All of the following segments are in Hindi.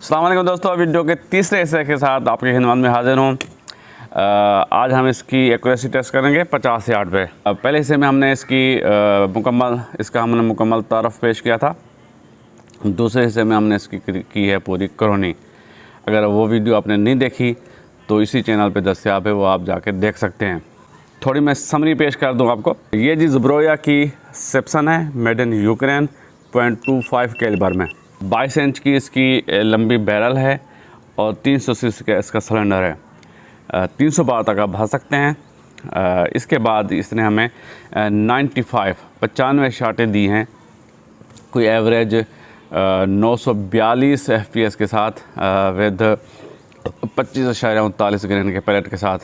अस्सलाम वालेकुम दोस्तों, वीडियो के तीसरे हिस्से के साथ आपके खिदमत में हाजिर हूँ। आज हम इसकी एक्यूरेसी टेस्ट करेंगे 50 यार्ड पे। पहले हिस्से में हमने इसका हमने मुकम्मल तारफ़ पेश किया था। दूसरे हिस्से में हमने इसकी की है पूरी क्रोनी। अगर वो वीडियो आपने नहीं देखी तो इसी चैनल पे दस्तयाब है, वो आप जाके देख सकते हैं। थोड़ी मैं समरी पेश कर दूं आपको। ये जी ज़ब्रोया की सेप्सन है, मेड इन यूक्रेन, 0.25 कैलिबर में। 22 इंच की इसकी लंबी बैरल है और 300 सीसी का इसका सिलेंडर है। 300 बार तक आप भर सकते हैं। इसके बाद इसने हमें 95 शाटें दी हैं, कोई एवरेज 942 FPS के साथ विद 25.39 ग्रेन के पैलेट के साथ,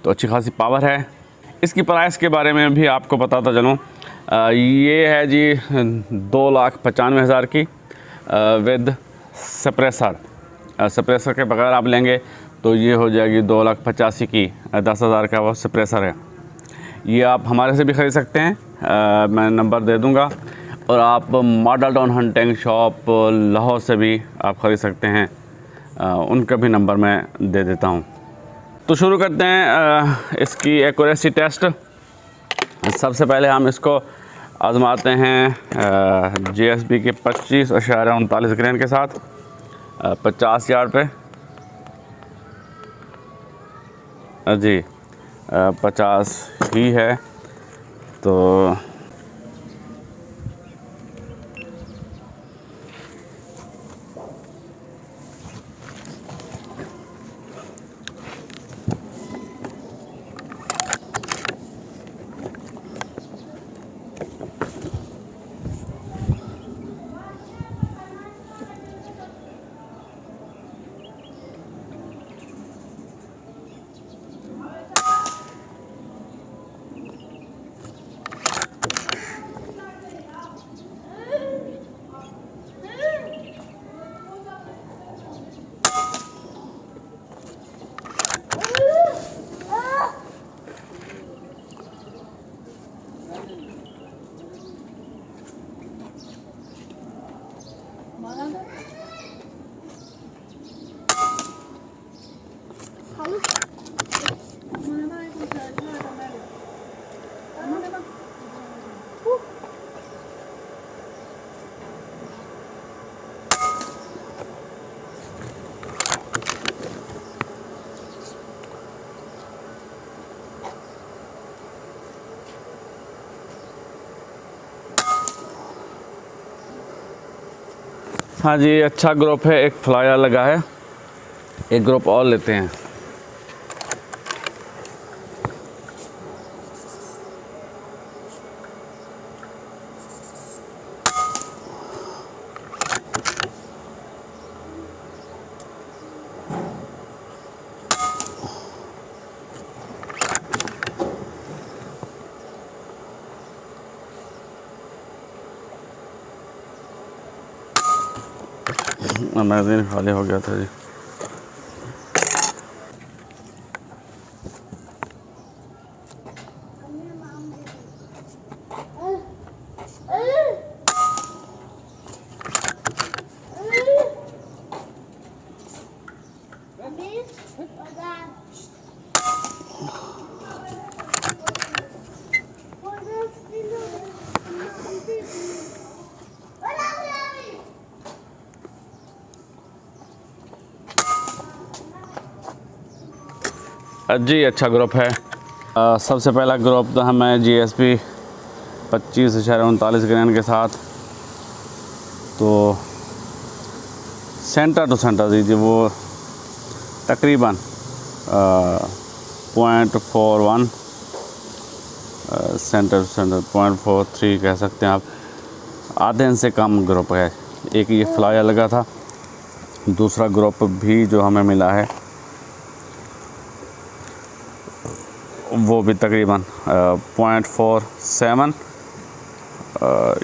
तो अच्छी खासी पावर है। इसकी प्राइस के बारे में भी आपको बताता चलूँ। ये है जी 2,95,000 की विद सप्रेसर के बगैर आप लेंगे तो ये हो जाएगी 2,85,000 की। 10,000 का वो सप्रेसर है। ये आप हमारे से भी ख़रीद सकते हैं, मैं नंबर दे दूंगा। और आप model town hunting shop Lahore से भी आप ख़रीद सकते हैं, उनका भी नंबर मैं दे देता हूँ। तो शुरू करते हैं इसकी एक्यूरेसी टेस्ट। सबसे पहले हम इसको आजमाते हैं JSB के 25.39 ग्रेन के साथ 50 यार्ड पे। जी 50 ही है तो हाँ जी, अच्छा ग्रुप है। एक फ्लायर लगा है, एक ग्रुप और लेते हैं। मैगज़ीन खाली हो गया था जी। जी अच्छा ग्रुप है। सबसे पहला ग्रुप तो हमें JSB 25.39 ग्रेन के साथ, तो सेंटर टू सेंटर दीजिए, वो तकरीबन 0.41 सेंटर टू सेंटर 0.43 कह सकते हैं आप। आधे इंच से कम ग्रुप है। एक ये फ्लायर लगा था, दूसरा ग्रुप भी जो हमें मिला है वो भी तकरीबन 0.47।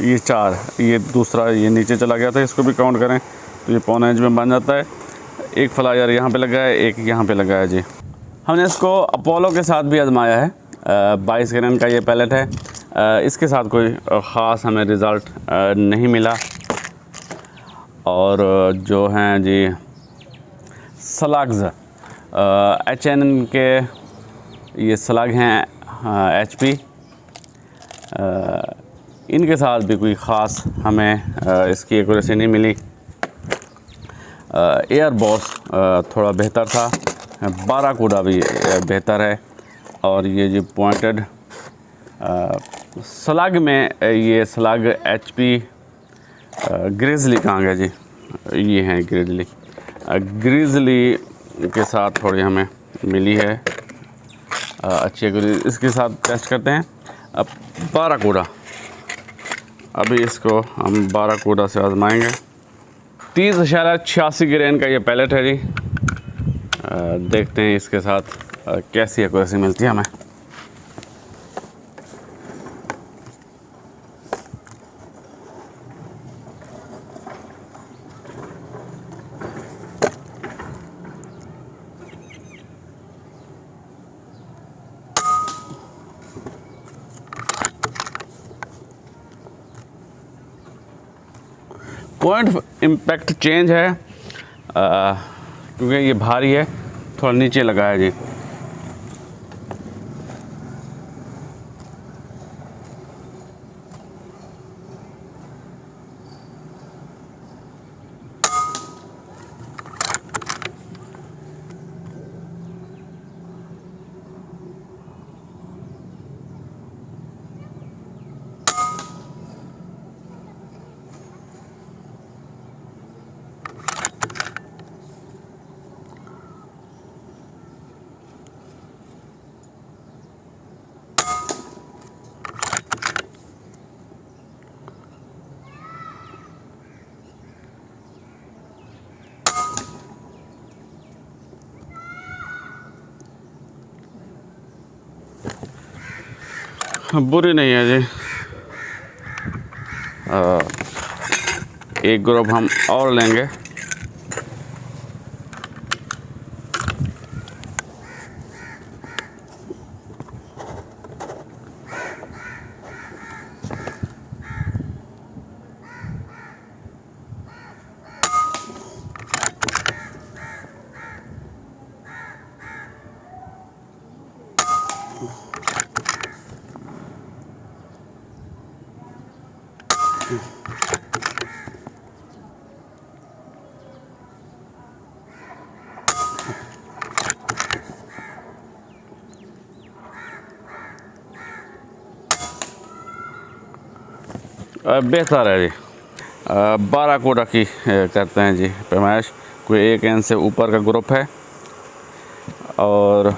ये 4, ये दूसरा ये नीचे चला गया था, इसको भी काउंट करें तो ये 0.25 इंच में बन जाता है। एक फ्लायर यहाँ पे लगा है, एक यहाँ पे लगा है जी। हमने इसको अपोलो के साथ भी आजमाया है। 22 ग्रेन का ये पैलेट है। इसके साथ कोई ख़ास हमें रिज़ल्ट नहीं मिला। और जो हैं जी स्लग्स, HN के ये स्लग हैं HP। इनके साथ भी कोई ख़ास हमें इसकी एक्यूरेसी नहीं मिली। एयर बॉस थोड़ा बेहतर था, बाराकूडा भी बेहतर है। और ये जो पॉइंटेड स्लग में ये स्लग HP ग्रिजली कहाँ गया जी, ये हैं ग्रिजली के साथ थोड़ी हमें मिली है अच्छी एक्यूरेसी। इसके साथ टेस्ट करते हैं अब बाराकूडा। अभी इसको हम बाराकूडा से आजमाएंगे। 30.86 ग्रेन का ये पैलेट है जी। देखते हैं इसके साथ कैसी एक्यूरेसी मिलती है हमें। पॉइंट इम्पैक्ट चेंज है क्योंकि ये भारी है, थोड़ा नीचे लगा है जी। बुरी नहीं है जी। एक ग्रुप हम और लेंगे। बेहतर है जी। बाराकूडा की करते हैं जी पैमाइश। कोई 1 इंच से ऊपर का ग्रुप है। और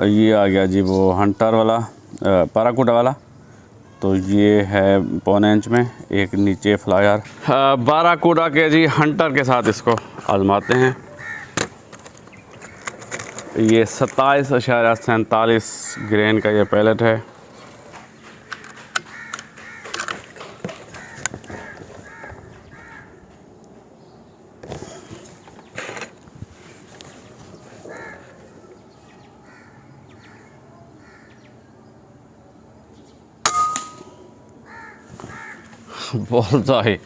ये आ गया जी वो हंटर वाला बाराकूडा वाला, तो ये है 1.25 इंच में। एक नीचे फ्लायर बाराकूडा के जी हंटर के साथ इसको आजमाते हैं। ये 27.47 ग्रेन का ये पैलेट है। बोलता है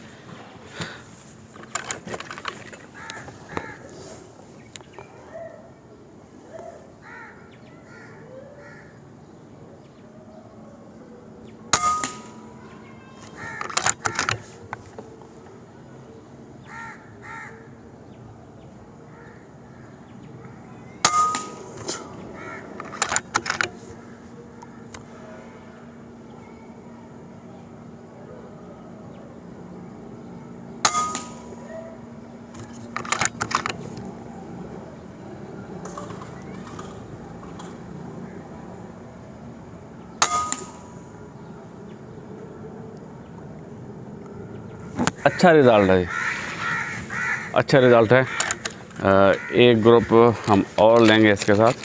अच्छा रिज़ल्ट है, अच्छा रिज़ल्ट है। एक ग्रुप हम और लेंगे इसके साथ।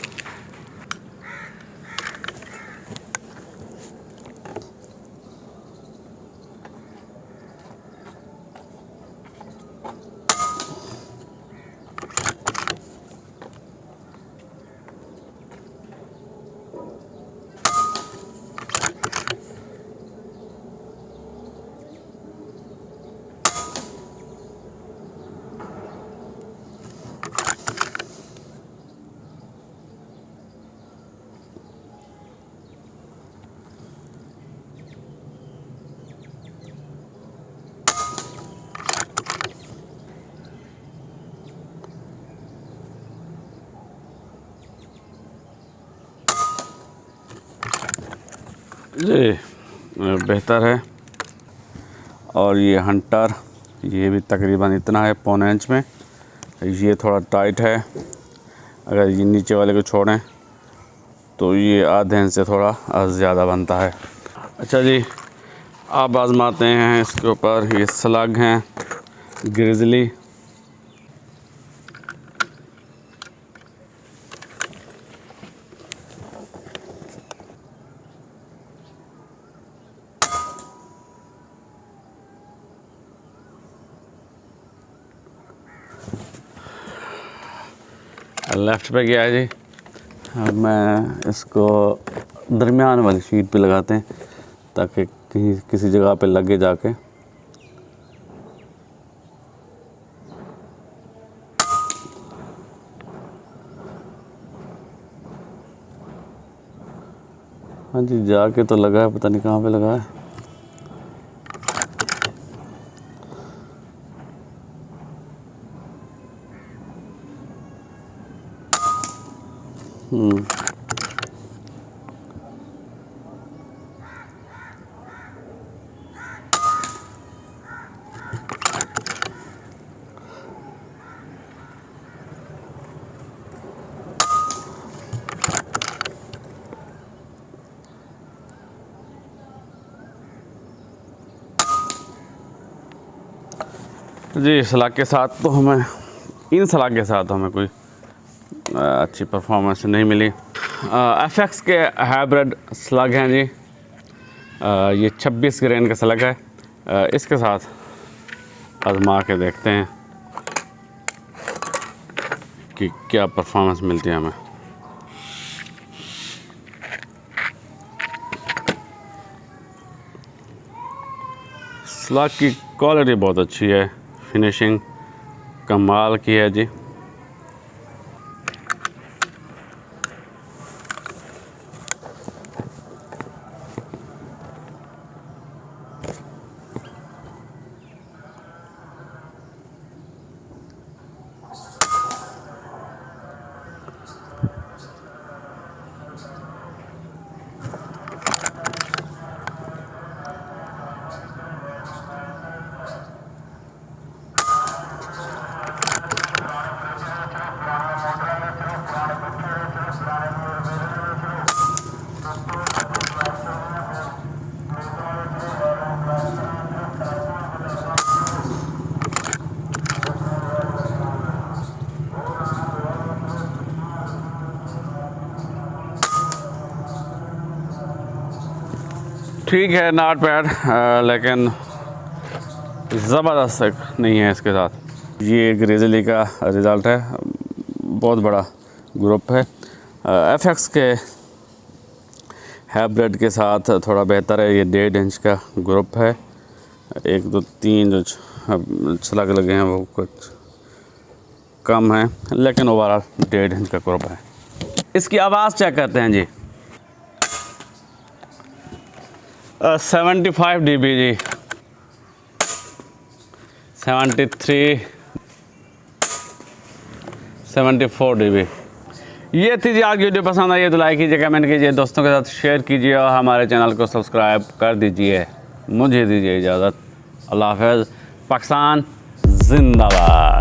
जी बेहतर है। और ये हंटर, ये भी तकरीबन इतना है, 1.25 इंच में। ये थोड़ा टाइट है, अगर ये नीचे वाले को छोड़ें तो ये आधे इंच से थोड़ा ज़्यादा बनता है। अच्छा जी, आप आजमाते हैं इसके ऊपर। ये स्लग हैं ग्रिजली। लेफ़्ट पे गया है जी। अब मैं इसको दरमियान वाली शीट पे लगाते हैं ताकि कहीं किसी जगह पे लगे जाके। हाँ जी, जाके तो लगा है, पता नहीं कहाँ पे लगा है। जी सलाख के साथ तो हमें, इन सलाख के साथ हमें कोई अच्छी परफॉर्मेंस नहीं मिली। FX के हाइब्रिड स्लग हैं जी। ये 26 ग्रेन का स्लग है। इसके साथ आजमा के देखते हैं कि क्या परफॉर्मेंस मिलती है हमें। स्लग की क्वालिटी बहुत अच्छी है, फिनिशिंग कमाल की है जी। ठीक है, नॉट बैड, लेकिन ज़बरदस्त नहीं है इसके साथ। ये ग्रिजली का रिज़ल्ट है, बहुत बड़ा ग्रुप है। FX के हाइब्रिड के साथ थोड़ा बेहतर है। ये 1.5 इंच का ग्रुप है। 1 2 3 जो छलक लगे हैं वो कुछ कम है, लेकिन ओवरऑल 1.5 इंच का ग्रुप है। इसकी आवाज़ चेक करते हैं जी। 75 dB जी, 73, 74 dB। ये थी जी आज की वीडियो। पसंद आई तो लाइक कीजिए, कमेंट कीजिए, दोस्तों के साथ शेयर कीजिए और हमारे चैनल को सब्सक्राइब कर दीजिए। मुझे दीजिए इजाज़त। अल्लाह हाफ़िज़। पाकिस्तान जिंदाबाद।